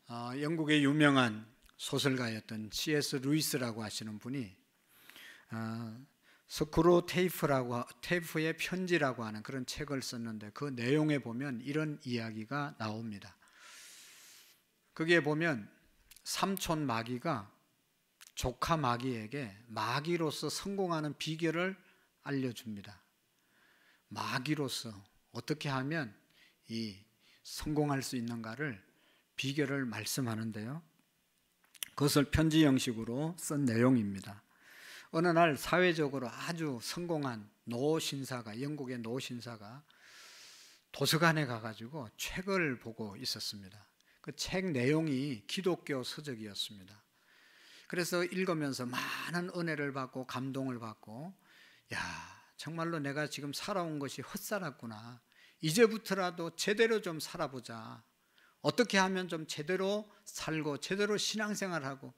영국의 유명한 소설가였던 C.S. 루이스라고 하시는 분이 스크루 테이프의 편지라고 하는 그런 책을 썼는데, 그 내용에 보면 이런 이야기가 나옵니다. 거기에 보면 삼촌 마귀가 조카 마귀에게 마귀로서 성공하는 비결을 알려줍니다. 마귀로서 어떻게 하면 이 성공할 수 있는가를 비결을 말씀하는데요, 그것을 편지 형식으로 쓴 내용입니다. 어느 날 사회적으로 아주 성공한 노신사가, 영국의 노신사가 도서관에 가가지고 책을 보고 있었습니다. 그 책 내용이 기독교 서적이었습니다. 그래서 읽으면서 많은 은혜를 받고 감동을 받고, 정말로 내가 지금 살아온 것이 헛살았구나, 이제부터라도 제대로 좀 살아보자, 어떻게 하면 좀 제대로 살고 제대로 신앙생활하고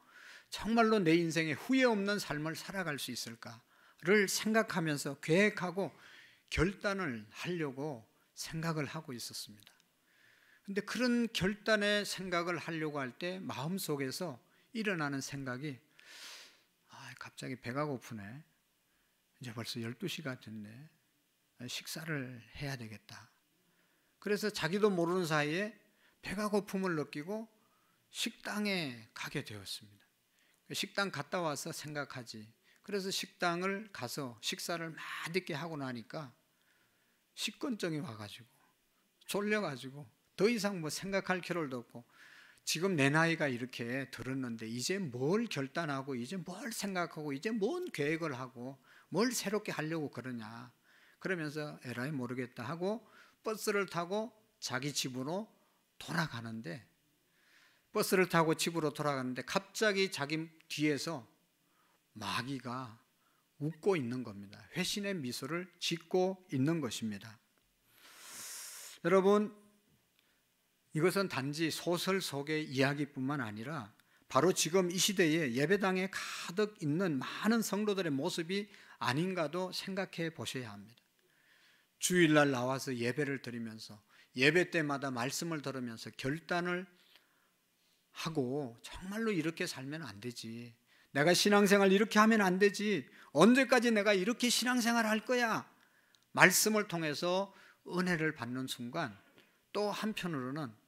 정말로 내 인생에 후회 없는 삶을 살아갈 수 있을까를 생각하면서 계획하고 결단을 하려고 생각을 하고 있었습니다. 그런데 그런 결단의 생각을 하려고 할 때 마음속에서 일어나는 생각이, 갑자기 배가 고프네, 이제 벌써 12시가 됐네, 식사를 해야 되겠다. 그래서 자기도 모르는 사이에 배가 고픔을 느끼고 식당에 가게 되었습니다. 식당 갔다 와서 생각하지. 그래서 식당을 가서 식사를 맛있게 하고 나니까 식곤증이 와가지고 졸려가지고 더 이상 생각할 겨를도 없고, 지금 내 나이가 이렇게 들었는데 이제 뭘 결단하고 이제 뭘 생각하고 이제 뭔 계획을 하고 뭘 새롭게 하려고 그러냐, 그러면서 에라이 모르겠다 하고 버스를 타고 자기 집으로 돌아가는데, 버스를 타고 집으로 돌아가는데 갑자기 자기 뒤에서 마귀가 웃고 있는 겁니다. 회신의 미소를 짓고 있는 것입니다. 여러분, 이것은 단지 소설 속의 이야기뿐만 아니라 바로 지금 이 시대에 예배당에 가득 있는 많은 성도들의 모습이 아닌가도 생각해 보셔야 합니다. 주일날 나와서 예배를 드리면서 예배 때마다 말씀을 들으면서 결단을 하고 정말로 이렇게 살면 안 되지, 내가 신앙생활 이렇게 하면 안 되지, 언제까지 내가 이렇게 신앙생활 할 거야, 말씀을 통해서 은혜를 받는 순간 또 한편으로는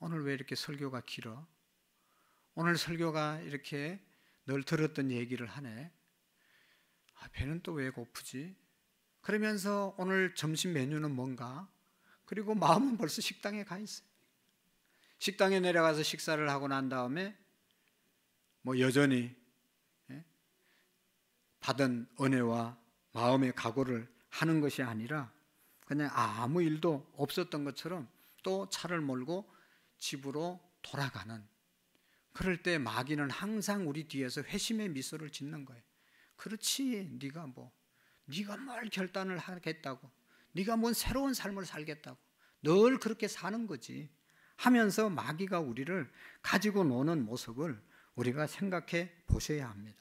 오늘 왜 이렇게 설교가 길어? 오늘 설교가 이렇게 늘 들었던 얘기를 하네. 배는 또 왜 고프지? 그러면서 오늘 점심 메뉴는 뭔가? 그리고 마음은 벌써 식당에 가 있어요. 식당에 내려가서 식사를 하고 난 다음에 여전히 받은 은혜와 마음의 각오를 하는 것이 아니라 그냥 아무 일도 없었던 것처럼 또 차를 몰고 집으로 돌아가는, 그럴 때 마귀는 항상 우리 뒤에서 회심의 미소를 짓는 거예요. 그렇지, 네가 뭘 결단을 하겠다고, 네가 뭔 새로운 삶을 살겠다고, 늘 그렇게 사는 거지 하면서 마귀가 우리를 가지고 노는 모습을 우리가 생각해 보셔야 합니다.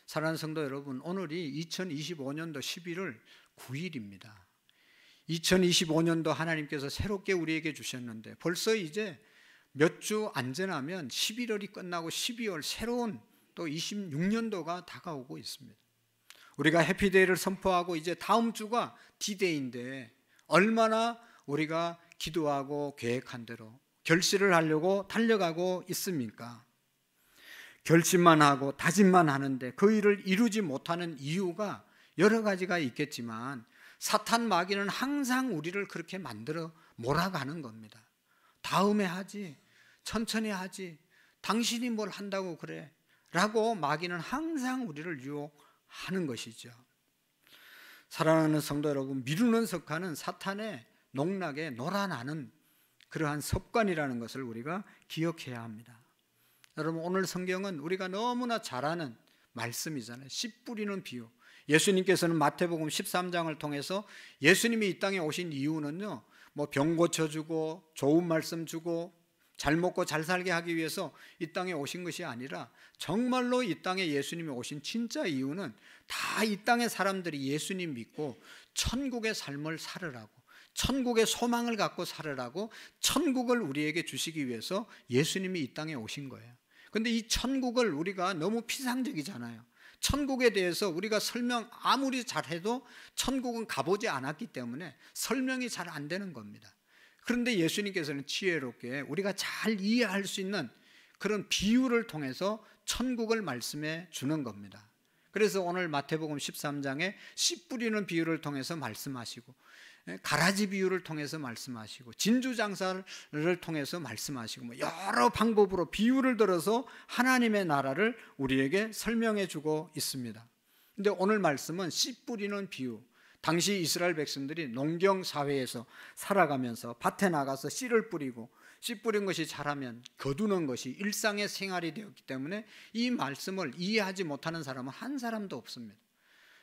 사랑하는 성도 여러분, 오늘이 2025년도 11월 9일입니다. 2025년도 하나님께서 새롭게 우리에게 주셨는데 벌써 이제 몇 주 안 지나면 11월이 끝나고 12월, 새로운 또 26년도가 다가오고 있습니다. 우리가 해피데이를 선포하고 이제 다음 주가 디데이인데 얼마나 우리가 기도하고 계획한 대로 결실을 하려고 달려가고 있습니까? 결심만 하고 다짐만 하는데 그 일을 이루지 못하는 이유가 여러 가지가 있겠지만 사탄 마귀는 항상 우리를 그렇게 만들어 몰아가는 겁니다. 다음에 하지, 천천히 하지, 당신이 뭘 한다고 그래 라고 마귀는 항상 우리를 유혹하는 것이죠. 사랑하는 성도 여러분, 미루는 습관은 사탄의 농락에 놀아나는 그러한 습관이라는 것을 우리가 기억해야 합니다. 여러분, 오늘 성경은 우리가 너무나 잘 아는 말씀이잖아요. 씨 뿌리는 비유. 예수님께서는 마태복음 13장을 통해서 예수님이 이 땅에 오신 이유는요, 병 고쳐주고 좋은 말씀 주고 잘 먹고 잘 살게 하기 위해서 이 땅에 오신 것이 아니라 정말로 이 땅에 예수님이 오신 진짜 이유는 다 이 땅의 사람들이 예수님 믿고 천국의 삶을 살으라고, 천국의 소망을 갖고 살으라고 천국을 우리에게 주시기 위해서 예수님이 이 땅에 오신 거예요. 그런데 이 천국을 우리가 너무 피상적이잖아요. 천국에 대해서 우리가 설명 아무리 잘해도 천국은 가보지 않았기 때문에 설명이 잘 안 되는 겁니다. 그런데 예수님께서는 지혜롭게 우리가 잘 이해할 수 있는 그런 비유를 통해서 천국을 말씀해 주는 겁니다. 그래서 오늘 마태복음 13장에 씨 뿌리는 비유를 통해서 말씀하시고, 가라지 비유를 통해서 말씀하시고, 진주 장사를 통해서 말씀하시고, 여러 방법으로 비유를 들어서 하나님의 나라를 우리에게 설명해 주고 있습니다. 근데 오늘 말씀은 씨 뿌리는 비유. 당시 이스라엘 백성들이 농경 사회에서 살아가면서 밭에 나가서 씨를 뿌리고, 씨 뿌린 것이 자라면 거두는 것이 일상의 생활이 되었기 때문에 이 말씀을 이해하지 못하는 사람은 한 사람도 없습니다.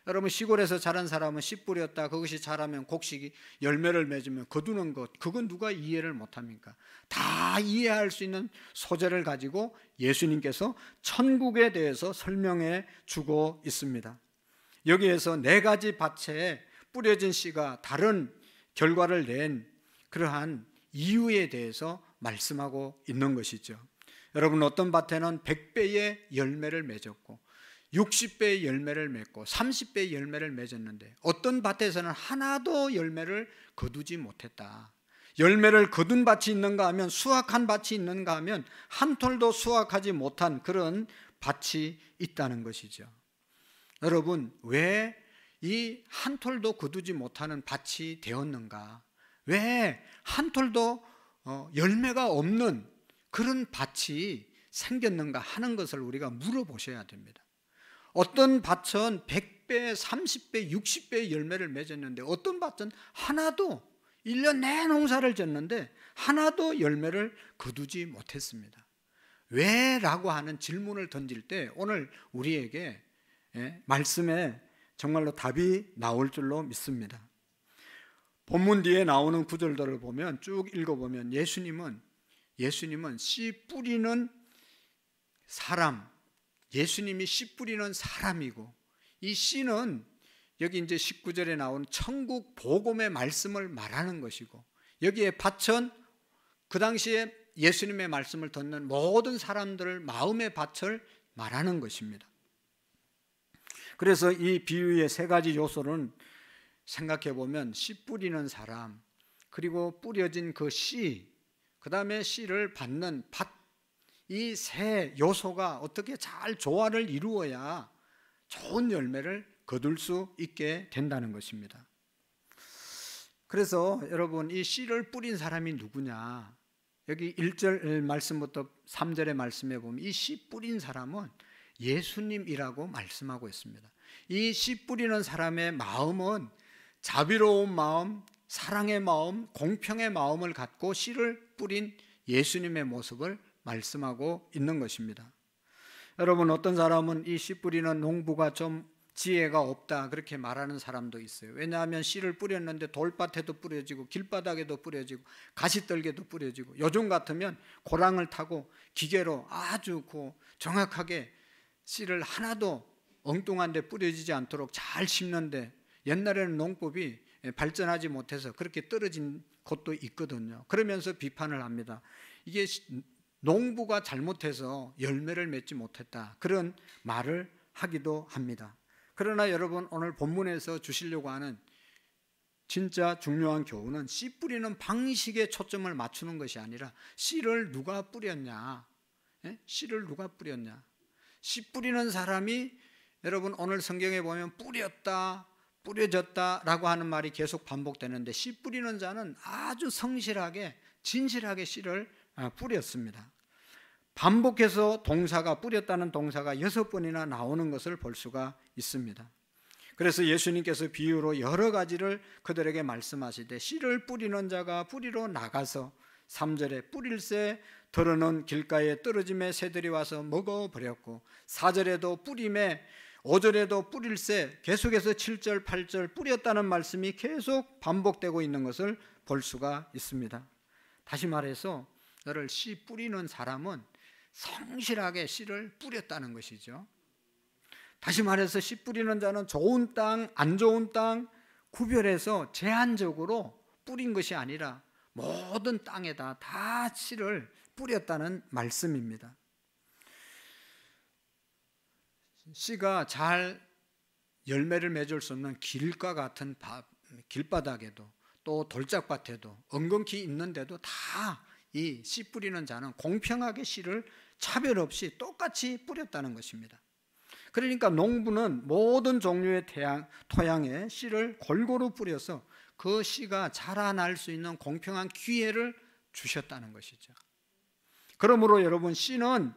여러분, 시골에서 자란 사람은 씨 뿌렸다, 그것이 자라면 곡식이 열매를 맺으면 거두는 것, 그건 누가 이해를 못합니까? 다 이해할 수 있는 소재를 가지고 예수님께서 천국에 대해서 설명해 주고 있습니다. 여기에서 4가지 밭에 뿌려진 씨가 다른 결과를 낸 그러한 이유에 대해서 말씀하고 있는 것이죠. 여러분, 어떤 밭에는 100배의 열매를 맺었고 60배의 열매를 맺고 30배의 열매를 맺었는데, 어떤 밭에서는 하나도 열매를 거두지 못했다. 열매를 거둔 밭이 있는가 하면, 수확한 밭이 있는가 하면 한 톨도 수확하지 못한 그런 밭이 있다는 것이죠. 여러분, 왜 이 한 톨도 거두지 못하는 밭이 되었는가? 왜 한 톨도 열매가 없는 그런 밭이 생겼는가 하는 것을 우리가 물어보셔야 됩니다. 어떤 밭은 100배, 30배, 60배의 열매를 맺었는데, 어떤 밭은 하나도 1년 내 농사를 졌는데 하나도 열매를 거두지 못했습니다. 왜? 라고 하는 질문을 던질 때 오늘 우리에게 말씀에 정말로 답이 나올 줄로 믿습니다. 본문 뒤에 나오는 구절들을 보면, 쭉 읽어보면 예수님은 씨 뿌리는 사람, 예수님이 씨 뿌리는 사람이고, 이 씨는 여기 이제 19절에 나온 천국 복음의 말씀을 말하는 것이고, 여기에 밭은 그 당시에 예수님의 말씀을 듣는 모든 사람들을 마음의 밭을 말하는 것입니다. 그래서 이 비유의 3가지 요소는 생각해 보면, 씨 뿌리는 사람, 그리고 뿌려진 그 씨, 그 다음에 씨를 받는 밭, 이 3 요소가 어떻게 잘 조화를 이루어야 좋은 열매를 거둘 수 있게 된다는 것입니다. 그래서 여러분, 이 씨를 뿌린 사람이 누구냐? 여기 1절 말씀부터 3절의 말씀에 보면 이 씨 뿌린 사람은 예수님이라고 말씀하고 있습니다. 이 씨 뿌리는 사람의 마음은 자비로운 마음, 사랑의 마음, 공평의 마음을 갖고 씨를 뿌린 예수님의 모습을 말씀하고 있는 것입니다. 여러분, 어떤 사람은 이 씨 뿌리는 농부가 좀 지혜가 없다, 그렇게 말하는 사람도 있어요. 왜냐하면 씨를 뿌렸는데 돌밭에도 뿌려지고 길바닥에도 뿌려지고 가시떨게도 뿌려지고, 요즘 같으면 고랑을 타고 기계로 아주 정확하게 씨를 하나도 엉뚱한 데 뿌려지지 않도록 잘 심는데, 옛날에는 농법이 발전하지 못해서 그렇게 떨어진 곳도 있거든요. 그러면서 비판을 합니다. 이게 농부가 잘못해서 열매를 맺지 못했다, 그런 말을 하기도 합니다. 그러나 여러분, 오늘 본문에서 주시려고 하는 진짜 중요한 교훈은 씨 뿌리는 방식에 초점을 맞추는 것이 아니라 씨를 누가 뿌렸냐, 씨를 누가 뿌렸냐. 씨 뿌리는 사람이, 여러분, 오늘 성경에 보면 뿌렸다, 뿌려졌다 라고 하는 말이 계속 반복되는데, 씨 뿌리는 자는 아주 성실하게 진실하게 씨를 뿌렸습니다. 반복해서 동사가, 뿌렸다는 동사가 6번이나 나오는 것을 볼 수가 있습니다. 그래서 예수님께서 비유로 여러 가지를 그들에게 말씀하시되, 씨를 뿌리는 자가 뿌리러 나가서 3절에 뿌릴새 더러는 길가에 떨어짐에 새들이 와서 먹어버렸고, 4절에도 뿌림에, 5절에도 뿌릴새, 계속해서 7절, 8절 뿌렸다는 말씀이 계속 반복되고 있는 것을 볼 수가 있습니다. 다시 말해서 너를 씨 뿌리는 사람은 성실하게 씨를 뿌렸다는 것이죠. 다시 말해서 씨 뿌리는 자는 좋은 땅, 안 좋은 땅 구별해서 제한적으로 뿌린 것이 아니라 모든 땅에다 다 씨를 뿌렸다는 말씀입니다. 씨가 잘 열매를 맺을 수 없는 길과 같은 길바닥에도 또 돌짝밭에도 엉겅퀴 있는데도 다 이 씨 뿌리는 자는 공평하게 씨를 차별 없이 똑같이 뿌렸다는 것입니다. 그러니까 농부는 모든 종류의 토양에 씨를 골고루 뿌려서 그 씨가 자라날 수 있는 공평한 기회를 주셨다는 것이죠. 그러므로 여러분, 씨는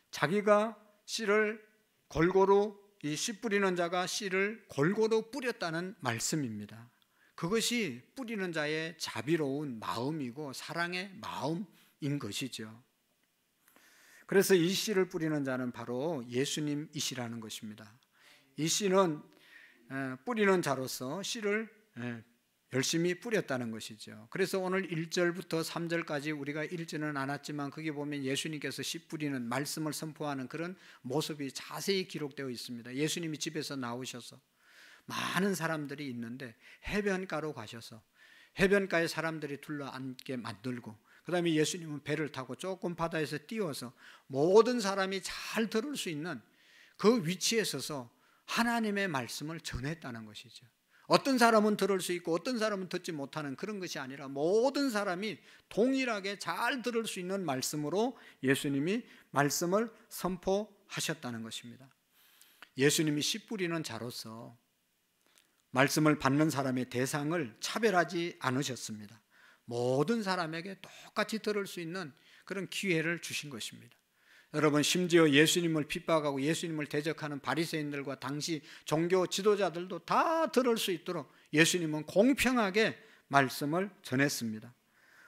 자기가 씨를 골고루, 이 씨 뿌리는 자가 씨를 골고루 뿌렸다는 말씀입니다. 그것이 뿌리는 자의 자비로운 마음이고 사랑의 마음인 것이죠. 그래서 이 씨를 뿌리는 자는 바로 예수님이시라는 것입니다. 이 씨는 뿌리는 자로서 씨를 열심히 뿌렸다는 것이죠. 그래서 오늘 1절부터 3절까지 우리가 읽지는 않았지만 거기 보면 예수님께서 씨 뿌리는 말씀을 선포하는 그런 모습이 자세히 기록되어 있습니다. 예수님이 집에서 나오셔서 많은 사람들이 있는데 해변가로 가셔서 해변가에 사람들이 둘러앉게 만들고, 그 다음에 예수님은 배를 타고 조금 바다에서 띄워서 모든 사람이 잘 들을 수 있는 그 위치에 서서 하나님의 말씀을 전했다는 것이죠. 어떤 사람은 들을 수 있고 어떤 사람은 듣지 못하는 그런 것이 아니라 모든 사람이 동일하게 잘 들을 수 있는 말씀으로 예수님이 말씀을 선포하셨다는 것입니다. 예수님이 씨 뿌리는 자로서 말씀을 받는 사람의 대상을 차별하지 않으셨습니다. 모든 사람에게 똑같이 들을 수 있는 그런 기회를 주신 것입니다. 여러분, 심지어 예수님을 핍박하고 예수님을 대적하는 바리새인들과 당시 종교 지도자들도 다 들을 수 있도록 예수님은 공평하게 말씀을 전했습니다.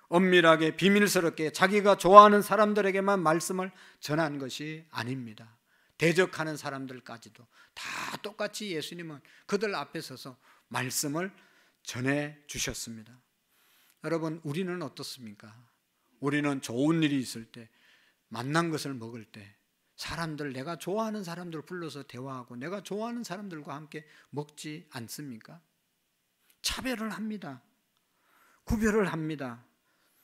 엄밀하게 비밀스럽게 자기가 좋아하는 사람들에게만 말씀을 전한 것이 아닙니다. 대적하는 사람들까지도 다 똑같이 예수님은 그들 앞에 서서 말씀을 전해 주셨습니다. 여러분, 우리는 어떻습니까? 우리는 좋은 일이 있을 때, 만난 것을 먹을 때 사람들, 내가 좋아하는 사람들 불러서 대화하고 내가 좋아하는 사람들과 함께 먹지 않습니까? 차별을 합니다. 구별을 합니다.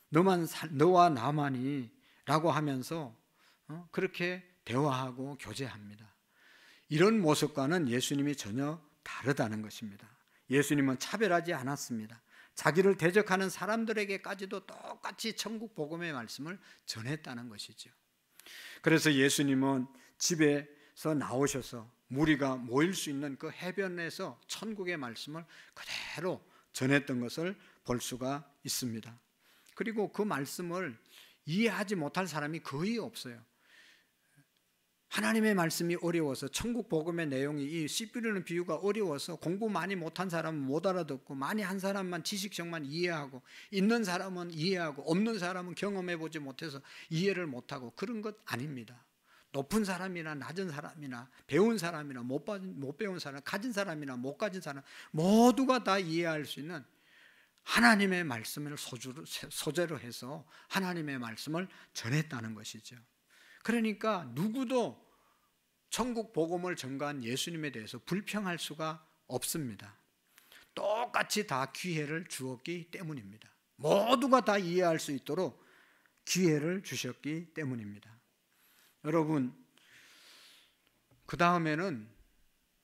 너와 나만이 라고 하면서 그렇게 대화하고 교제합니다. 이런 모습과는 예수님이 전혀 다르다는 것입니다. 예수님은 차별하지 않았습니다. 자기를 대적하는 사람들에게까지도 똑같이 천국 복음의 말씀을 전했다는 것이죠. 그래서 예수님은 집에서 나오셔서 무리가 모일 수 있는 그 해변에서 천국의 말씀을 그대로 전했던 것을 볼 수가 있습니다. 그리고 그 말씀을 이해하지 못할 사람이 거의 없어요. 하나님의 말씀이 어려워서, 천국 복음의 내용이 이 씨 뿌리는 비유가 어려워서 공부 많이 못한 사람은 못 알아듣고, 많이 한 사람만 지식적만 이해하고, 있는 사람은 이해하고 없는 사람은 경험해보지 못해서 이해를 못하고, 그런 것 아닙니다. 높은 사람이나 낮은 사람이나 배운 사람이나 못 배운 사람, 가진 사람이나 못 가진 사람 모두가 다 이해할 수 있는 하나님의 말씀을 소재로 해서 하나님의 말씀을 전했다는 것이죠. 그러니까 누구도 천국 복음을 전가한 예수님에 대해서 불평할 수가 없습니다. 똑같이 다 기회를 주었기 때문입니다. 모두가 다 이해할 수 있도록 기회를 주셨기 때문입니다. 여러분, 그 다음에는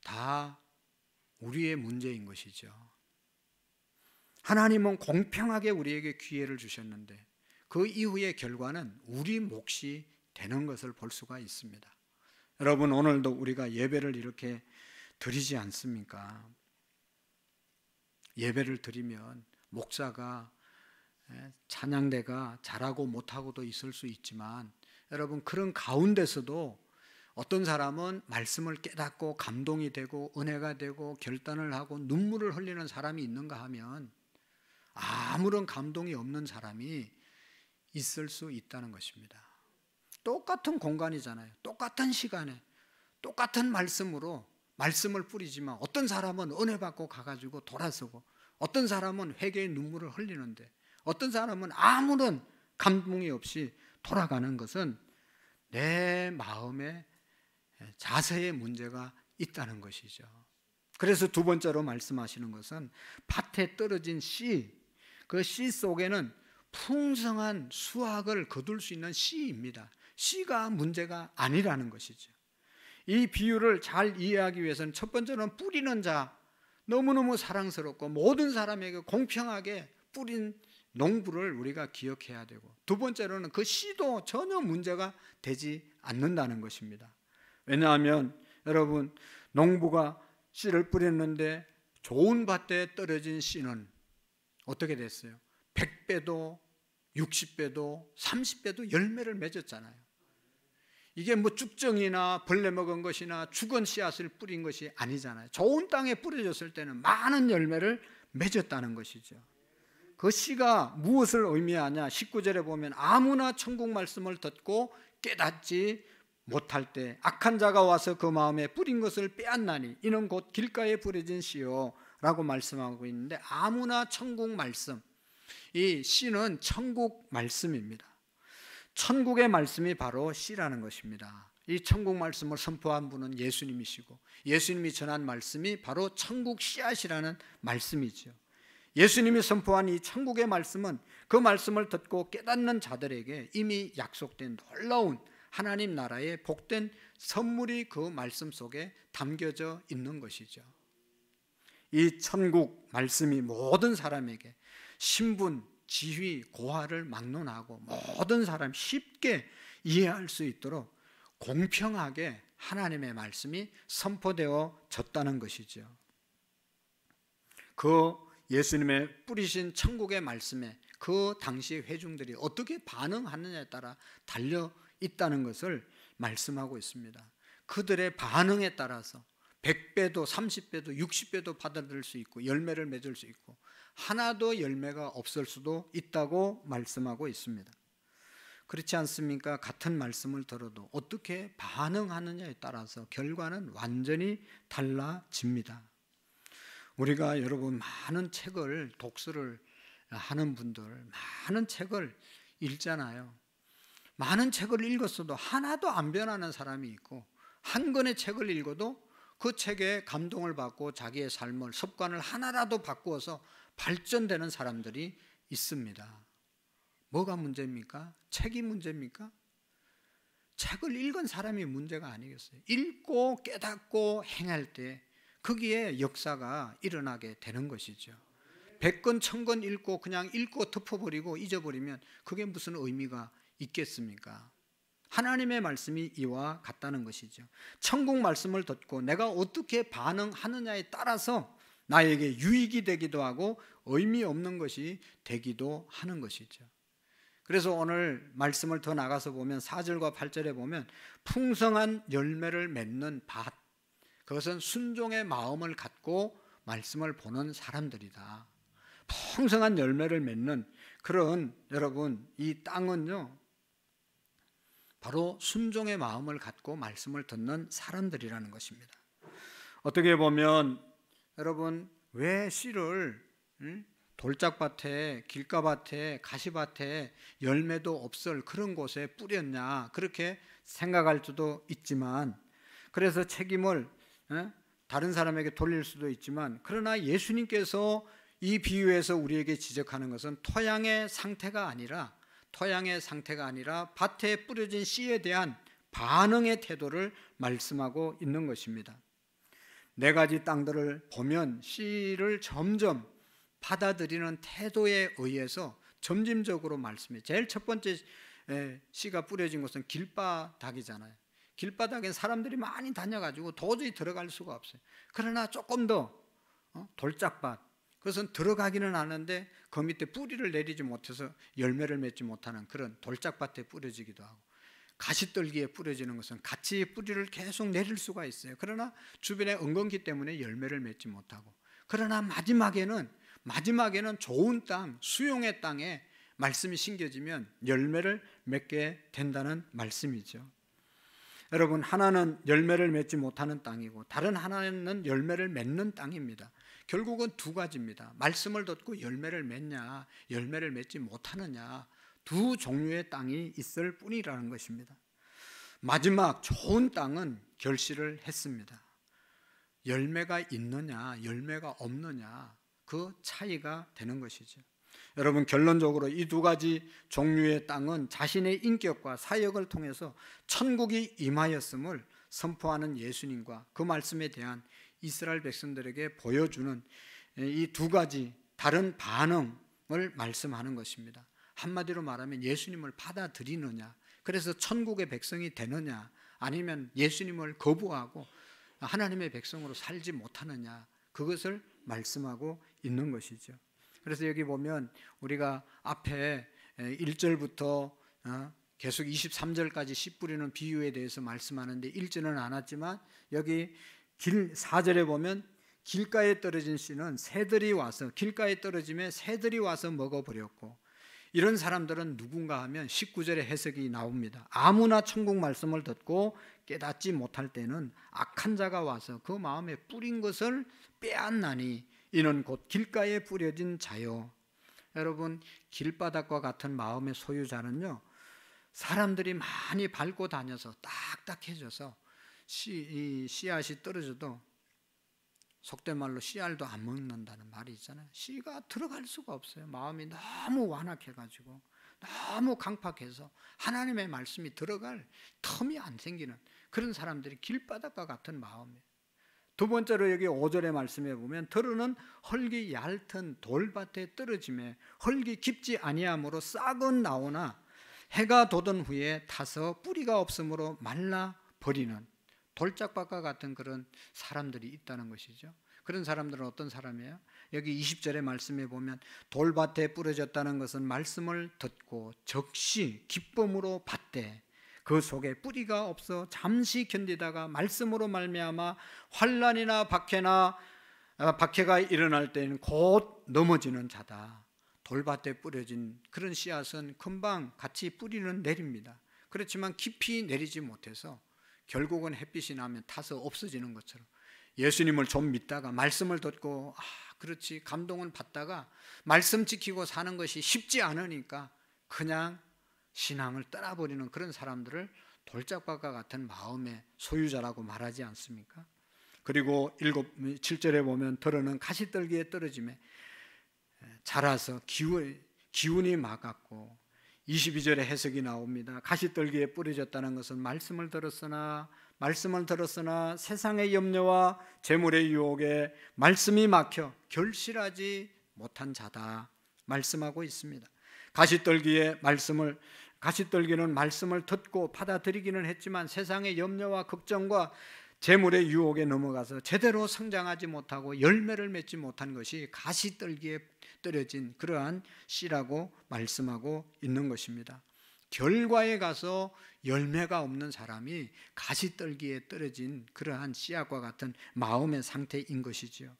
다 우리의 문제인 것이죠. 하나님은 공평하게 우리에게 기회를 주셨는데 그 이후의 결과는 우리 몫이 되는 것을 볼 수가 있습니다. 여러분, 오늘도 우리가 예배를 이렇게 드리지 않습니까? 예배를 드리면 목사가, 찬양대가 잘하고 못하고도 있을 수 있지만, 여러분, 그런 가운데서도 어떤 사람은 말씀을 깨닫고 감동이 되고 은혜가 되고 결단을 하고 눈물을 흘리는 사람이 있는가 하면 아무런 감동이 없는 사람이 있을 수 있다는 것입니다. 똑같은 공간이잖아요. 똑같은 시간에 똑같은 말씀으로 말씀을 뿌리지만 어떤 사람은 은혜 받고 가가지고 돌아서고, 어떤 사람은 회개의 눈물을 흘리는데 어떤 사람은 아무런 감동이 없이 돌아가는 것은 내 마음의 자세의 문제가 있다는 것이죠. 그래서 두 번째로 말씀하시는 것은 밭에 떨어진 씨, 그 씨 속에는 풍성한 수확을 거둘 수 있는 씨입니다. 씨가 문제가 아니라는 것이죠. 이 비유를 잘 이해하기 위해서는 첫 번째는 뿌리는 자, 너무너무 사랑스럽고 모든 사람에게 공평하게 뿌린 농부를 우리가 기억해야 되고, 두 번째로는 그 씨도 전혀 문제가 되지 않는다는 것입니다. 왜냐하면 여러분, 농부가 씨를 뿌렸는데 좋은 밭에 떨어진 씨는 어떻게 됐어요? 100배도 60배도 30배도 열매를 맺었잖아요. 이게 뭐 쭉정이나 벌레 먹은 것이나 죽은 씨앗을 뿌린 것이 아니잖아요. 좋은 땅에 뿌려졌을 때는 많은 열매를 맺었다는 것이죠. 그 씨가 무엇을 의미하냐? 19절에 보면 아무나 천국 말씀을 듣고 깨닫지 못할 때 악한 자가 와서 그 마음에 뿌린 것을 빼앗나니 이는 곧 길가에 뿌려진 씨요 라고 말씀하고 있는데, 아무나 천국 말씀, 이 씨는 천국 말씀입니다. 천국의 말씀이 바로 씨라는 것입니다. 이 천국 말씀을 선포한 분은 예수님이시고, 예수님이 전한 말씀이 바로 천국 씨앗이라는 말씀이죠. 예수님이 선포한 이 천국의 말씀은 그 말씀을 듣고 깨닫는 자들에게 이미 약속된 놀라운 하나님 나라의 복된 선물이 그 말씀 속에 담겨져 있는 것이죠. 이 천국 말씀이 모든 사람에게 신분, 지위, 고하를 막론하고 모든 사람이 쉽게 이해할 수 있도록 공평하게 하나님의 말씀이 선포되어 졌다는 것이죠. 그 예수님의 뿌리신 천국의 말씀에 그 당시 회중들이 어떻게 반응하느냐에 따라 달려 있다는 것을 말씀하고 있습니다. 그들의 반응에 따라서 100배도 30배도 60배도 받아들일 수 있고 열매를 맺을 수 있고 하나도 열매가 없을 수도 있다고 말씀하고 있습니다. 그렇지 않습니까? 같은 말씀을 들어도 어떻게 반응하느냐에 따라서 결과는 완전히 달라집니다. 우리가 여러분 많은 책을 독서를 하는 분들 많은 책을 읽잖아요. 많은 책을 읽었어도 하나도 안 변하는 사람이 있고, 한 권의 책을 읽어도 그 책에 감동을 받고 자기의 삶을, 습관을 하나라도 바꾸어서 발전되는 사람들이 있습니다. 뭐가 문제입니까? 책이 문제입니까? 책을 읽은 사람이 문제가 아니겠어요? 읽고 깨닫고 행할 때 거기에 역사가 일어나게 되는 것이죠. 100권 1000권 읽고 그냥 읽고 덮어버리고 잊어버리면 그게 무슨 의미가 있겠습니까? 하나님의 말씀이 이와 같다는 것이죠. 천국 말씀을 듣고 내가 어떻게 반응하느냐에 따라서 나에게 유익이 되기도 하고 의미 없는 것이 되기도 하는 것이죠. 그래서 오늘 말씀을 더 나가서 보면 4절과 8절에 보면 풍성한 열매를 맺는 밭, 그것은 순종의 마음을 갖고 말씀을 보는 사람들이다. 풍성한 열매를 맺는 그런, 여러분, 이 땅은요 바로 순종의 마음을 갖고 말씀을 듣는 사람들이라는 것입니다. 어떻게 보면 여러분, 왜 씨를 돌짝밭에, 길가밭에, 가시밭에 열매도 없을 그런 곳에 뿌렸냐, 그렇게 생각할 수도 있지만, 그래서 책임을 다른 사람에게 돌릴 수도 있지만, 그러나 예수님께서 이 비유에서 우리에게 지적하는 것은 토양의 상태가 아니라 밭에 뿌려진 씨에 대한 반응의 태도를 말씀하고 있는 것입니다. 네 가지 땅들을 보면 씨를 점점 받아들이는 태도에 의해서 점진적으로 말씀해요. 제일 첫 번째 씨가 뿌려진 곳은 길바닥이잖아요. 길바닥엔 사람들이 많이 다녀가지고 도저히 들어갈 수가 없어요. 그러나 조금 더 돌짝밭, 그것은 들어가기는 하는데 그 밑에 뿌리를 내리지 못해서 열매를 맺지 못하는 그런 돌짝밭에 뿌려지기도 하고, 가시떨기에 뿌려지는 것은 같이 뿌리를 계속 내릴 수가 있어요. 그러나 주변에 엉겅기 때문에 열매를 맺지 못하고, 그러나 마지막에는 좋은 땅, 수용의 땅에 말씀이 심겨지면 열매를 맺게 된다는 말씀이죠. 여러분, 하나는 열매를 맺지 못하는 땅이고 다른 하나는 열매를 맺는 땅입니다. 결국은 두 가지입니다. 말씀을 듣고 열매를 맺냐, 열매를 맺지 못하느냐, 두 종류의 땅이 있을 뿐이라는 것입니다. 마지막 좋은 땅은 결실을 했습니다. 열매가 있느냐, 열매가 없느냐, 그 차이가 되는 것이죠. 여러분, 결론적으로 이 두 가지 종류의 땅은 자신의 인격과 사역을 통해서 천국이 임하였음을 선포하는 예수님과 그 말씀에 대한 이스라엘 백성들에게 보여주는 이 두 가지 다른 반응을 말씀하는 것입니다. 한마디로 말하면 예수님을 받아들이느냐, 그래서 천국의 백성이 되느냐, 아니면 예수님을 거부하고 하나님의 백성으로 살지 못하느냐, 그것을 말씀하고 있는 것이죠. 그래서 여기 보면 우리가 앞에 1절부터 계속 23절까지 씨 뿌리는 비유에 대해서 말씀하는데 읽지는 않았지만, 여기 4절에 보면 길가에 떨어진 씨는 새들이 와서, 길가에 떨어짐에 새들이 와서 먹어버렸고, 이런 사람들은 누군가 하면 19절에 해석이 나옵니다. 아무나 천국 말씀을 듣고 깨닫지 못할 때는 악한 자가 와서 그 마음에 뿌린 것을 빼앗나니 이는 곧 길가에 뿌려진 자요. 여러분, 길바닥과 같은 마음의 소유자는요, 사람들이 많이 밟고 다녀서 딱딱해져서 씨앗이 떨어져도 속된 말로 씨알도 안 먹는다는 말이 있잖아요. 씨가 들어갈 수가 없어요. 마음이 너무 완악해가지고, 너무 강팍해서 하나님의 말씀이 들어갈 텀이 안 생기는 그런 사람들이 길바닥과 같은 마음이에요. 두 번째로 여기 5절의 말씀에 보면 들으는 헐기 얇은 돌밭에 떨어짐에 헐기 깊지 아니하므로 싹은 나오나 해가 돋은 후에 타서 뿌리가 없으므로 말라 버리는 돌짝밭과 같은 그런 사람들이 있다는 것이죠. 그런 사람들은 어떤 사람이에요? 여기 20절의 말씀에 보면 돌밭에 뿌려졌다는 것은 말씀을 듣고 즉시 기쁨으로 받되 그 속에 뿌리가 없어 잠시 견디다가 말씀으로 말미암아 환난이나 박해가 일어날 때는 곧 넘어지는 자다. 돌밭에 뿌려진 그런 씨앗은 금방 같이 뿌리는 내립니다. 그렇지만 깊이 내리지 못해서 결국은 햇빛이 나면 타서 없어지는 것처럼, 예수님을 좀 믿다가 말씀을 듣고 그렇지 감동은 받다가 말씀 지키고 사는 것이 쉽지 않으니까 그냥 신앙을 떠나버리는 그런 사람들을 돌짝밭과 같은 마음의 소유자라고 말하지 않습니까? 그리고 7절에 보면 들어는 가시떨기에 떨어짐에 자라서 기운이 막았고, 22절에 해석이 나옵니다. 가시떨기에 뿌려졌다는 것은 말씀을 들었으나 세상의 염려와 재물의 유혹에 말씀이 막혀 결실하지 못한 자다 말씀하고 있습니다. 가시떨기는 말씀을 듣고 받아들이기는 했지만 세상의 염려와 걱정과 재물의 유혹에 넘어가서 제대로 성장하지 못하고 열매를 맺지 못한 것이 가시떨기에 떨어진 그러한 씨라고 말씀하고 있는 것입니다. 결과에 가서 열매가 없는 사람이 가시떨기에 떨어진 그러한 씨앗과 같은 마음의 상태인 것이지요.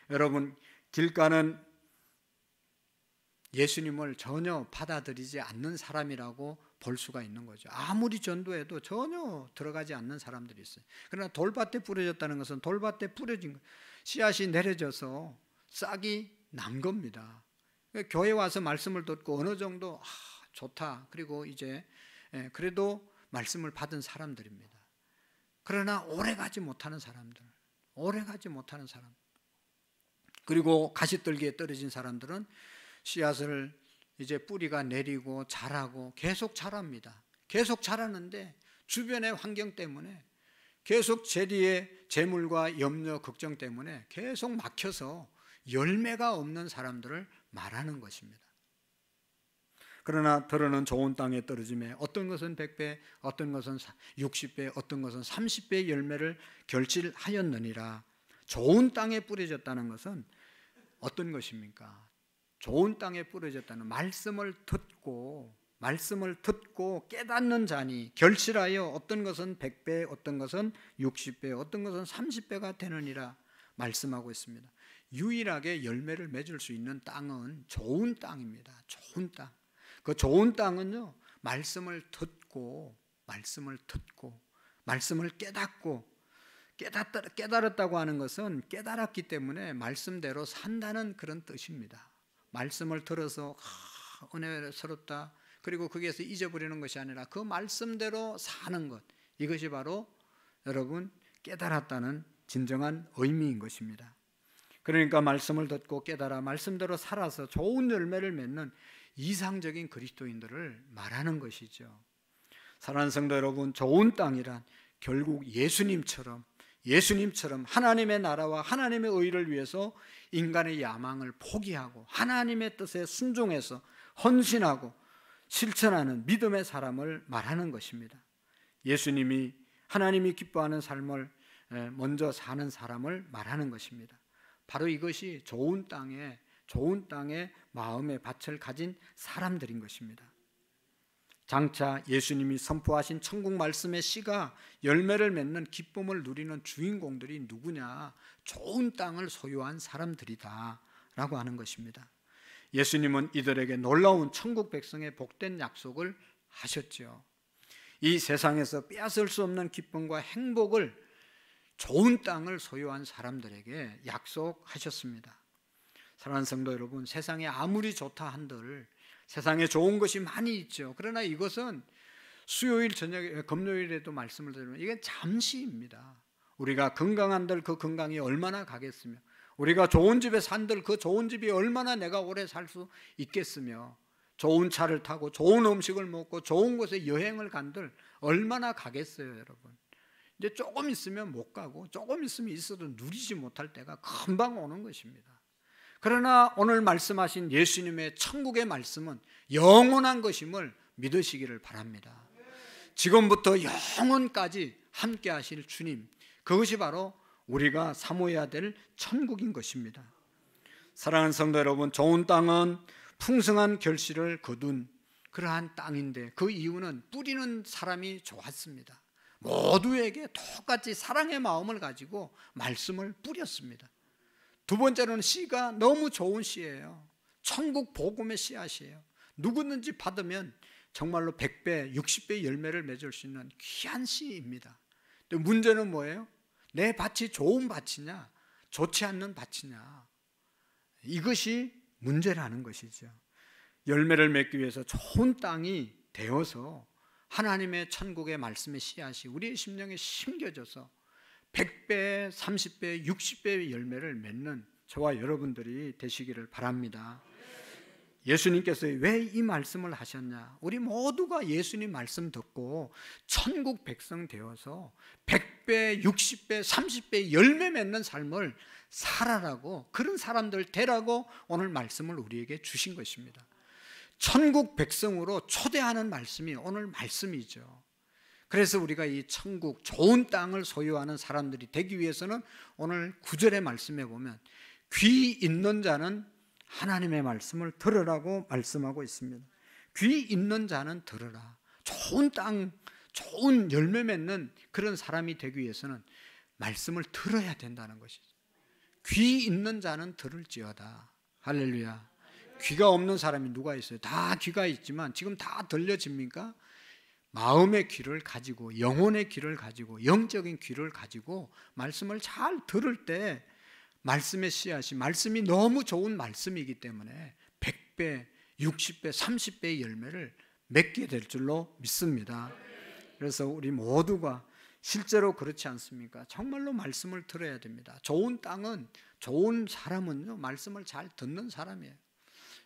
여러분, 길가는 예수님을 전혀 받아들이지 않는 사람이라고 볼 수가 있는 거죠. 아무리 전도해도 전혀 들어가지 않는 사람들이 있어요. 그러나 돌밭에 뿌려졌다는 것은 돌밭에 뿌려진 씨앗이 내려져서 싹이 난 겁니다. 교회 와서 말씀을 듣고 어느 정도 좋다, 그리고 이제 그래도 말씀을 받은 사람들입니다. 그러나 오래가지 못하는 사람들, 그리고 가시떨기에 떨어진 사람들은 씨앗을 이제 뿌리가 내리고 자라고 계속 자랍니다. 계속 자라는데 주변의 환경 때문에, 계속 재리의 재물과 염려, 걱정 때문에 계속 막혀서 열매가 없는 사람들을 말하는 것입니다. 그러나 들어는 좋은 땅에 떨어짐에 어떤 것은 100배, 어떤 것은 60배, 어떤 것은 30배의 열매를 결실하였느니라. 좋은 땅에 뿌려졌다는 것은 어떤 것입니까? 좋은 땅에 뿌려졌다는 말씀을 듣고 깨닫는 자니 결실하여 어떤 것은 100배, 어떤 것은 60배, 어떤 것은 30배가 되느니라 말씀하고 있습니다. 유일하게 열매를 맺을 수 있는 땅은 좋은 땅입니다. 좋은 땅. 그 좋은 땅은요, 말씀을 듣고 말씀을 깨달았다고 하는 것은 깨달았기 때문에 말씀대로 산다는 그런 뜻입니다. 말씀을 들어서 은혜스럽다, 그리고 거기에서 잊어버리는 것이 아니라 그 말씀대로 사는 것, 이것이 바로 여러분 깨달았다는 진정한 의미인 것입니다. 그러니까 말씀을 듣고 깨달아 말씀대로 살아서 좋은 열매를 맺는 이상적인 그리스도인들을 말하는 것이죠. 사랑하는 성도 여러분, 좋은 땅이란 결국 예수님처럼 하나님의 나라와 하나님의 의를 위해서 인간의 야망을 포기하고 하나님의 뜻에 순종해서 헌신하고 실천하는 믿음의 사람을 말하는 것입니다. 예수님이 하나님이 기뻐하는 삶을 먼저 사는 사람을 말하는 것입니다. 바로 이것이 좋은 땅에 마음의 밭을 가진 사람들인 것입니다. 장차 예수님이 선포하신 천국 말씀의 씨가 열매를 맺는 기쁨을 누리는 주인공들이 누구냐? 좋은 땅을 소유한 사람들이다 라고 하는 것입니다. 예수님은 이들에게 놀라운 천국 백성의 복된 약속을 하셨죠. 이 세상에서 빼앗을 수 없는 기쁨과 행복을 좋은 땅을 소유한 사람들에게 약속하셨습니다. 사랑하는 성도 여러분, 세상에 아무리 좋다 한들 세상에 좋은 것이 많이 있죠. 그러나 이것은 수요일 저녁에 금요일에도 말씀을 드리면 이게 잠시입니다. 우리가 건강한들 그 건강이 얼마나 가겠으며, 우리가 좋은 집에 산들 그 좋은 집이 얼마나 내가 오래 살 수 있겠으며, 좋은 차를 타고 좋은 음식을 먹고 좋은 곳에 여행을 간들 얼마나 가겠어요, 여러분. 이제 조금 있으면 못 가고 조금 있으면 있어도 누리지 못할 때가 금방 오는 것입니다. 그러나 오늘 말씀하신 예수님의 천국의 말씀은 영원한 것임을 믿으시기를 바랍니다. 지금부터 영원까지 함께 하실 주님, 그것이 바로 우리가 사모해야 될 천국인 것입니다. 사랑하는 성도 여러분, 좋은 땅은 풍성한 결실을 거둔 그러한 땅인데, 그 이유는 뿌리는 사람이 좋았습니다. 모두에게 똑같이 사랑의 마음을 가지고 말씀을 뿌렸습니다. 두 번째로는 씨가 너무 좋은 씨예요. 천국 복음의 씨앗이에요. 누구든지 받으면 정말로 100배, 60배 열매를 맺을 수 있는 귀한 씨입니다. 근데 문제는 뭐예요? 내 밭이 좋은 밭이냐, 좋지 않는 밭이냐, 이것이 문제라는 것이죠. 열매를 맺기 위해서 좋은 땅이 되어서 하나님의 천국의 말씀의 씨앗이 우리의 심령에 심겨져서 100배, 30배, 60배의 열매를 맺는 저와 여러분들이 되시기를 바랍니다. 예수님께서 왜 이 말씀을 하셨냐? 우리 모두가 예수님 말씀 듣고 천국 백성 되어서 100배, 60배, 30배 열매 맺는 삶을 살아라고, 그런 사람들 되라고 오늘 말씀을 우리에게 주신 것입니다. 천국 백성으로 초대하는 말씀이 오늘 말씀이죠. 그래서 우리가 이 천국 좋은 땅을 소유하는 사람들이 되기 위해서는 오늘 9절의 말씀에 보면 귀 있는 자는 하나님의 말씀을 들으라고 말씀하고 있습니다. 귀 있는 자는 들으라. 좋은 땅, 좋은 열매 맺는 그런 사람이 되기 위해서는 말씀을 들어야 된다는 것이죠. 귀 있는 자는 들을지어다. 할렐루야. 귀가 없는 사람이 누가 있어요? 다 귀가 있지만 지금 다 들려집니까? 마음의 귀를 가지고, 영혼의 귀를 가지고, 영적인 귀를 가지고 말씀을 잘 들을 때 말씀의 씨앗이, 말씀이 너무 좋은 말씀이기 때문에 100배, 60배, 30배의 열매를 맺게 될 줄로 믿습니다. 그래서 우리 모두가 실제로 그렇지 않습니까? 정말로 말씀을 들어야 됩니다. 좋은 땅은, 좋은 사람은요, 말씀을 잘 듣는 사람이에요.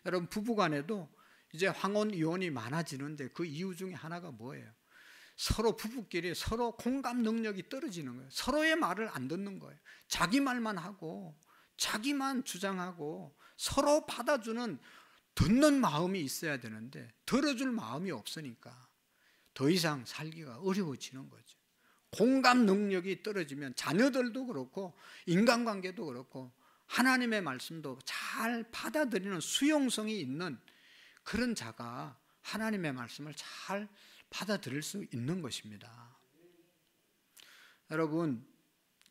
여러분, 부부간에도 이제 황혼 이혼이 많아지는데 그 이유 중에 하나가 뭐예요? 서로 부부끼리 서로 공감 능력이 떨어지는 거예요. 서로의 말을 안 듣는 거예요. 자기 말만 하고 자기만 주장하고 서로 받아주는, 듣는 마음이 있어야 되는데 들어줄 마음이 없으니까 더 이상 살기가 어려워지는 거죠. 공감 능력이 떨어지면 자녀들도 그렇고 인간관계도 그렇고 하나님의 말씀도 잘 받아들이는 수용성이 있는 그런 자가 하나님의 말씀을 잘 받아들일 수 있는 것입니다. 여러분,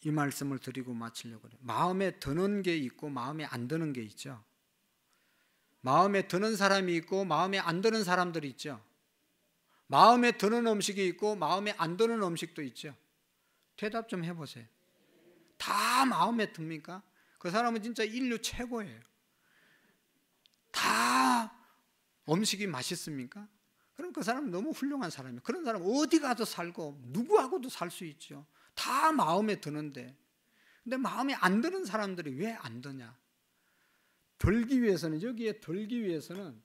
이 말씀을 드리고 마치려고 해요. 마음에 드는 게 있고 마음에 안 드는 게 있죠. 마음에 드는 사람이 있고 마음에 안 드는 사람들이 있죠. 마음에 드는 음식이 있고 마음에 안 드는 음식도 있죠. 대답 좀 해보세요. 다 마음에 듭니까? 그 사람은 진짜 인류 최고예요. 다 음식이 맛있습니까? 그럼 그 사람은 너무 훌륭한 사람이에요. 그런 사람 어디 가도 살고 누구하고도 살 수 있죠. 다 마음에 드는데, 근데 마음에 안 드는 사람들이 왜 안 드냐? 들기 위해서는, 여기에 들기 위해서는,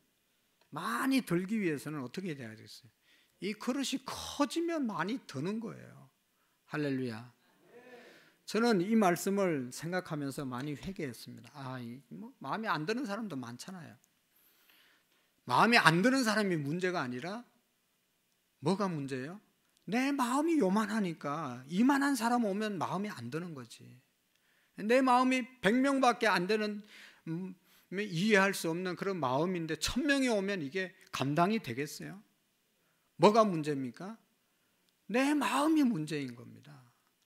많이 들기 위해서는 어떻게 돼야 되겠어요? 이 그릇이 커지면 많이 드는 거예요. 할렐루야. 저는 이 말씀을 생각하면서 많이 회개했습니다. 마음에 안 드는 사람도 많잖아요. 마음에 안 드는 사람이 문제가 아니라 뭐가 문제예요? 내 마음이 요만하니까 이만한 사람 오면 마음이 안 드는 거지. 내 마음이 100명밖에 안 되는, 이해할 수 없는 그런 마음인데 1000명이 오면 이게 감당이 되겠어요? 뭐가 문제입니까? 내 마음이 문제인 겁니다.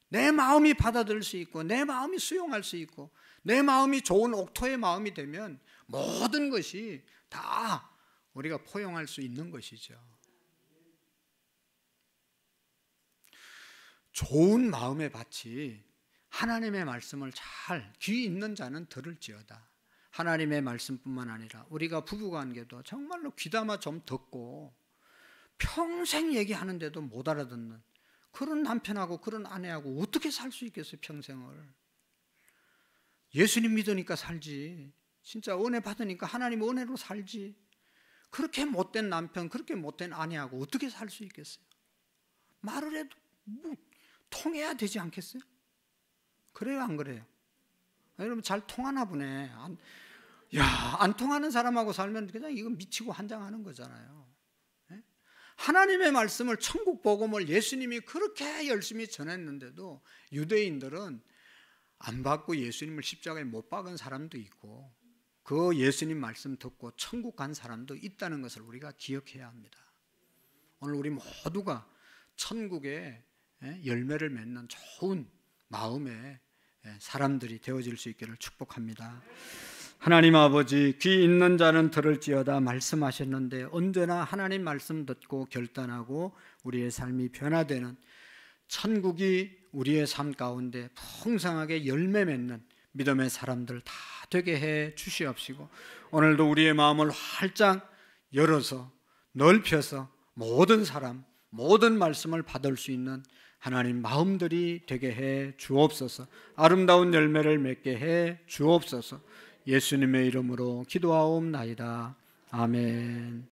내 마음이 받아들일 수 있고, 내 마음이 수용할 수 있고, 내 마음이 좋은 옥토의 마음이 되면 모든 것이 다 우리가 포용할 수 있는 것이죠. 좋은 마음의 밭이 하나님의 말씀을 잘 귀 있는 자는 들을지어다. 하나님의 말씀뿐만 아니라 우리가 부부관계도 정말로 귀담아 좀 듣고 평생 얘기하는데도 못 알아듣는 그런 남편하고 그런 아내하고 어떻게 살 수 있겠어요? 평생을. 예수님 믿으니까 살지, 진짜 은혜 받으니까 하나님 은혜로 살지, 그렇게 못된 남편, 그렇게 못된 아내하고 어떻게 살 수 있겠어요? 말을 해도 통해야 되지 않겠어요? 그래요, 안 그래요? 여러분 잘 통하나 보네. 안 통하는 사람하고 살면 그냥 이거 미치고 한장하는 거잖아요. 하나님의 말씀을, 천국 복음을 예수님이 그렇게 열심히 전했는데도 유대인들은 안 받고 예수님을 십자가에 못 박은 사람도 있고, 그 예수님 말씀 듣고 천국 간 사람도 있다는 것을 우리가 기억해야 합니다. 오늘 우리 모두가 천국의 열매를 맺는 좋은 마음의 사람들이 되어질 수 있기를 축복합니다. 하나님 아버지, 귀 있는 자는 들을지어다 말씀하셨는데 언제나 하나님 말씀 듣고 결단하고 우리의 삶이 변화되는, 천국이 우리의 삶 가운데 풍성하게 열매 맺는 믿음의 사람들 다 되게 해 주시옵시고, 오늘도 우리의 마음을 활짝 열어서 넓혀서 모든 사람, 모든 말씀을 받을 수 있는 하나님 마음들이 되게 해 주옵소서. 아름다운 열매를 맺게 해 주옵소서. 예수님의 이름으로 기도하옵나이다. 아멘.